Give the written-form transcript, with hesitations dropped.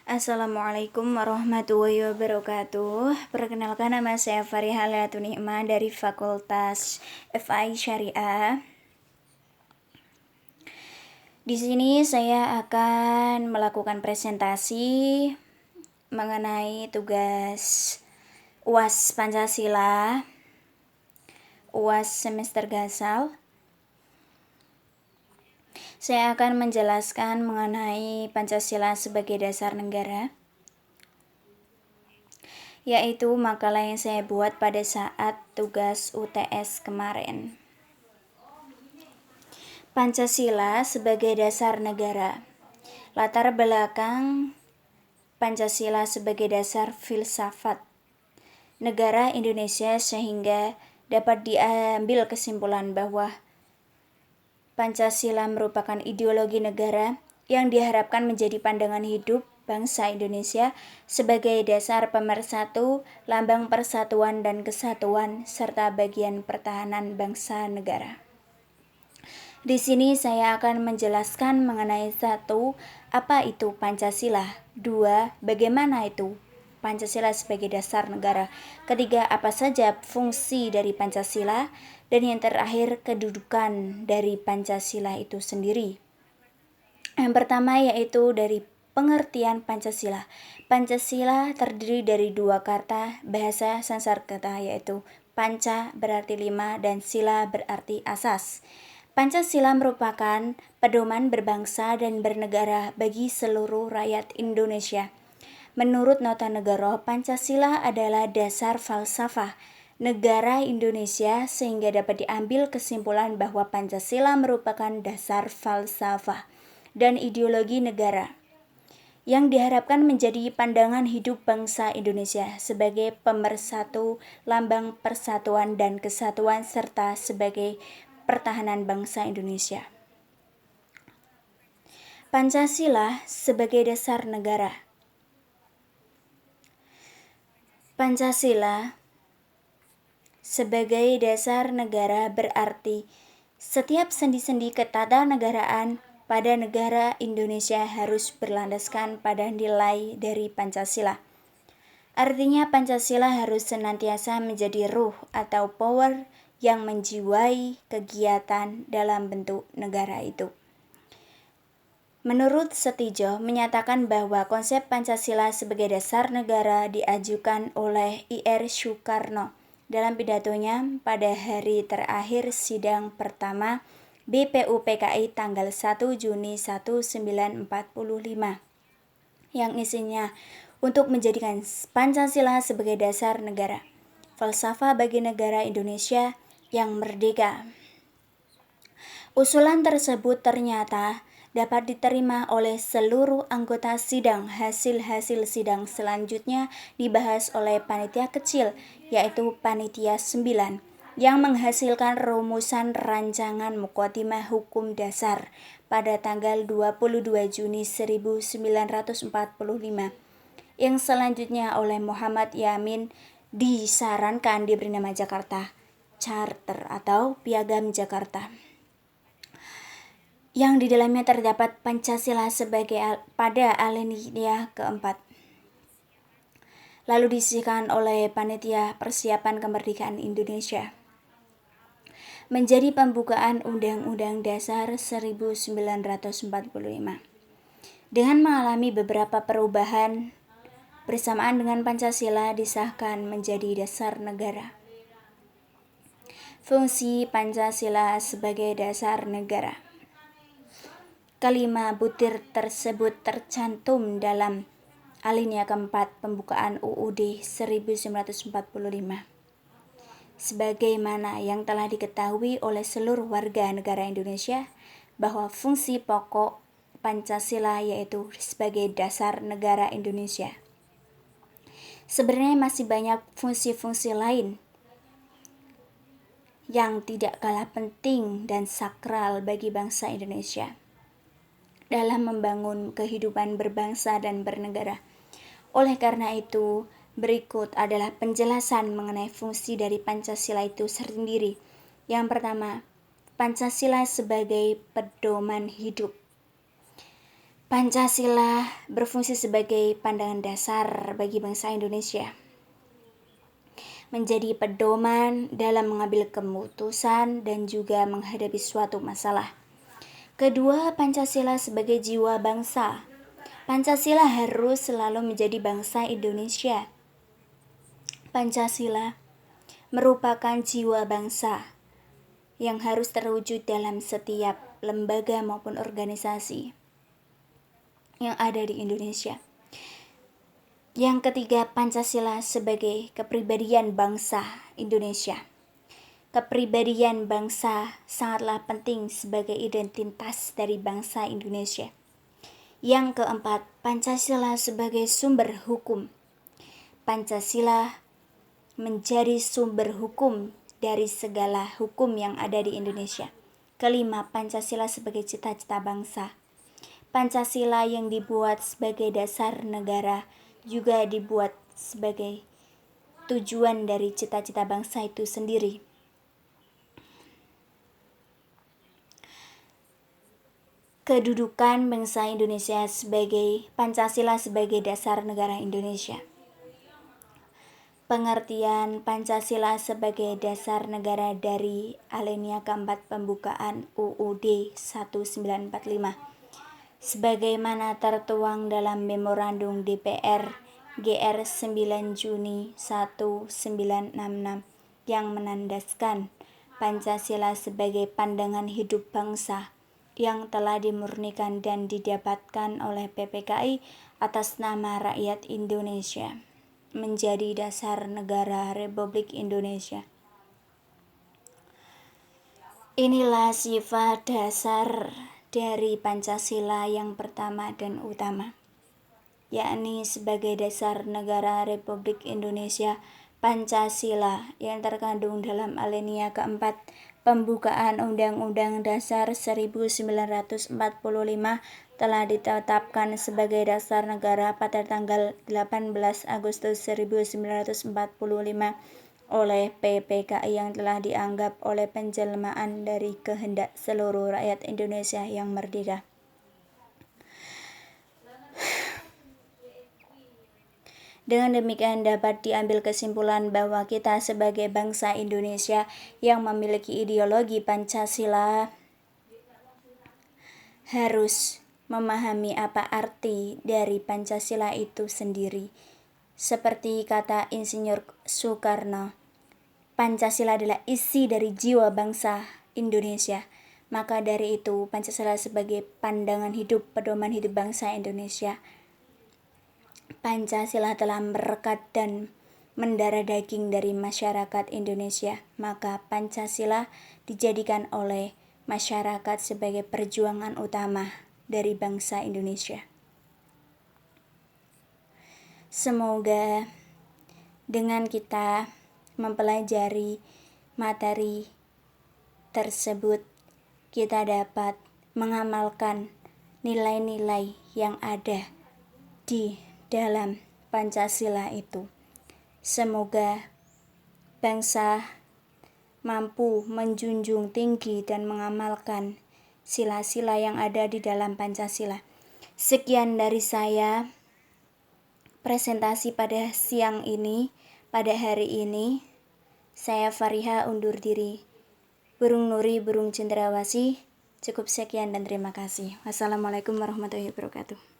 Assalamualaikum warahmatullahi wabarakatuh. Perkenalkan, nama saya Fariha Latunihma dari Fakultas FI Syariah. Di sini saya akan melakukan presentasi mengenai tugas UAS Pancasila, UAS semester Gasal. Saya akan menjelaskan mengenai Pancasila sebagai dasar negara, yaitu makalah yang saya buat pada saat tugas UTS kemarin. Pancasila sebagai dasar negara. Latar belakang Pancasila sebagai dasar filsafat negara Indonesia sehingga dapat diambil kesimpulan bahwa Pancasila merupakan ideologi negara yang diharapkan menjadi pandangan hidup bangsa Indonesia sebagai dasar pemersatu, lambang persatuan dan kesatuan, serta bagian pertahanan bangsa negara. Di sini saya akan menjelaskan mengenai 1. Apa itu Pancasila? 2. Bagaimana itu Pancasila sebagai dasar negara? 3. Apa saja fungsi dari Pancasila? Dan yang terakhir, kedudukan dari Pancasila itu sendiri. Yang pertama yaitu dari pengertian Pancasila. Pancasila terdiri dari 2 kata bahasa Sanskerta, yaitu panca berarti 5 dan sila berarti asas. Pancasila merupakan pedoman berbangsa dan bernegara bagi seluruh rakyat Indonesia. Menurut Nota Negara, Pancasila adalah dasar falsafah negara Indonesia sehingga dapat diambil kesimpulan bahwa Pancasila merupakan dasar falsafah dan ideologi negara yang diharapkan menjadi pandangan hidup bangsa Indonesia sebagai pemersatu, lambang persatuan dan kesatuan, serta sebagai pertahanan bangsa Indonesia. Pancasila sebagai dasar negara. Pancasila sebagai dasar negara berarti setiap sendi-sendi ketatanegaraan pada negara Indonesia harus berlandaskan pada nilai dari Pancasila. Artinya Pancasila harus senantiasa menjadi ruh atau power yang menjiwai kegiatan dalam bentuk negara itu. Menurut Setijo menyatakan bahwa konsep Pancasila sebagai dasar negara diajukan oleh Ir Soekarno dalam pidatonya pada hari terakhir sidang pertama BPUPKI tanggal 1 Juni 1945 yang isinya untuk menjadikan Pancasila sebagai dasar negara, falsafah bagi negara Indonesia yang merdeka. Usulan tersebut ternyata dapat diterima oleh seluruh anggota sidang. Hasil-hasil sidang selanjutnya dibahas oleh panitia kecil, yaitu Panitia 9, yang menghasilkan rumusan rancangan Muqaddimah Hukum Dasar pada tanggal 22 Juni 1945, yang selanjutnya oleh Muhammad Yamin disarankan diberi nama Jakarta Charter atau Piagam Jakarta, yang di dalamnya terdapat Pancasila sebagai pada alinea keempat. Lalu disisihkan oleh Panitia Persiapan Kemerdekaan Indonesia menjadi pembukaan Undang-Undang Dasar 1945 dengan mengalami beberapa perubahan. Bersamaan dengan Pancasila disahkan menjadi dasar negara. Fungsi Pancasila sebagai dasar negara. Kelima butir tersebut tercantum dalam alinea keempat pembukaan UUD 1945. Sebagaimana yang telah diketahui oleh seluruh warga negara Indonesia bahwa fungsi pokok Pancasila yaitu sebagai dasar negara Indonesia. Sebenarnya masih banyak fungsi-fungsi lain yang tidak kalah penting dan sakral bagi bangsa Indonesia dalam membangun kehidupan berbangsa dan bernegara. Oleh karena itu, berikut adalah penjelasan mengenai fungsi dari Pancasila itu sendiri. Yang pertama, Pancasila sebagai pedoman hidup. Pancasila berfungsi sebagai pandangan dasar bagi bangsa Indonesia, menjadi pedoman dalam mengambil keputusan dan juga menghadapi suatu masalah. Kedua, Pancasila sebagai jiwa bangsa. Pancasila harus selalu menjadi bangsa Indonesia. Pancasila merupakan jiwa bangsa yang harus terwujud dalam setiap lembaga maupun organisasi yang ada di Indonesia. Yang ketiga, Pancasila sebagai kepribadian bangsa Indonesia. Kepribadian bangsa sangatlah penting sebagai identitas dari bangsa Indonesia. Yang keempat, Pancasila sebagai sumber hukum. Pancasila menjadi sumber hukum dari segala hukum yang ada di Indonesia. Kelima, Pancasila sebagai cita-cita bangsa. Pancasila yang dibuat sebagai dasar negara juga dibuat sebagai tujuan dari cita-cita bangsa itu sendiri. Kedudukan bangsa Indonesia sebagai Pancasila sebagai dasar negara Indonesia. Pengertian Pancasila sebagai dasar negara dari alinea keempat pembukaan UUD 1945. Sebagaimana tertuang dalam Memorandum DPR GR 9 Juni 1966 yang menandaskan Pancasila sebagai pandangan hidup bangsa yang telah dimurnikan dan didapatkan oleh PPKI atas nama rakyat Indonesia menjadi dasar negara Republik Indonesia. Inilah sifat dasar dari Pancasila yang pertama dan utama, yakni sebagai dasar negara Republik Indonesia. Pancasila yang terkandung dalam alinea keempat pembukaan Undang-Undang Dasar 1945 telah ditetapkan sebagai dasar negara pada tanggal 18 Agustus 1945 oleh PPKI yang telah dianggap oleh penjelmaan dari kehendak seluruh rakyat Indonesia yang merdeka. Dengan demikian dapat diambil kesimpulan bahwa kita sebagai bangsa Indonesia yang memiliki ideologi Pancasila harus memahami apa arti dari Pancasila itu sendiri. Seperti kata Insinyur Soekarno, Pancasila adalah isi dari jiwa bangsa Indonesia. Maka dari itu, Pancasila sebagai pandangan hidup, pedoman hidup bangsa Indonesia. Pancasila telah merekat dan mendarah daging dari masyarakat Indonesia. Maka Pancasila dijadikan oleh masyarakat sebagai perjuangan utama dari bangsa Indonesia. Semoga dengan kita mempelajari materi tersebut, kita dapat mengamalkan nilai-nilai yang ada di dalam Pancasila itu. Semoga bangsa mampu menjunjung tinggi dan mengamalkan sila-sila yang ada di dalam Pancasila. Sekian dari saya. Presentasi pada siang ini, pada hari ini, saya Fariha undur diri. Burung Nuri, burung cendrawasih. Cukup sekian dan terima kasih. Wassalamualaikum warahmatullahi wabarakatuh.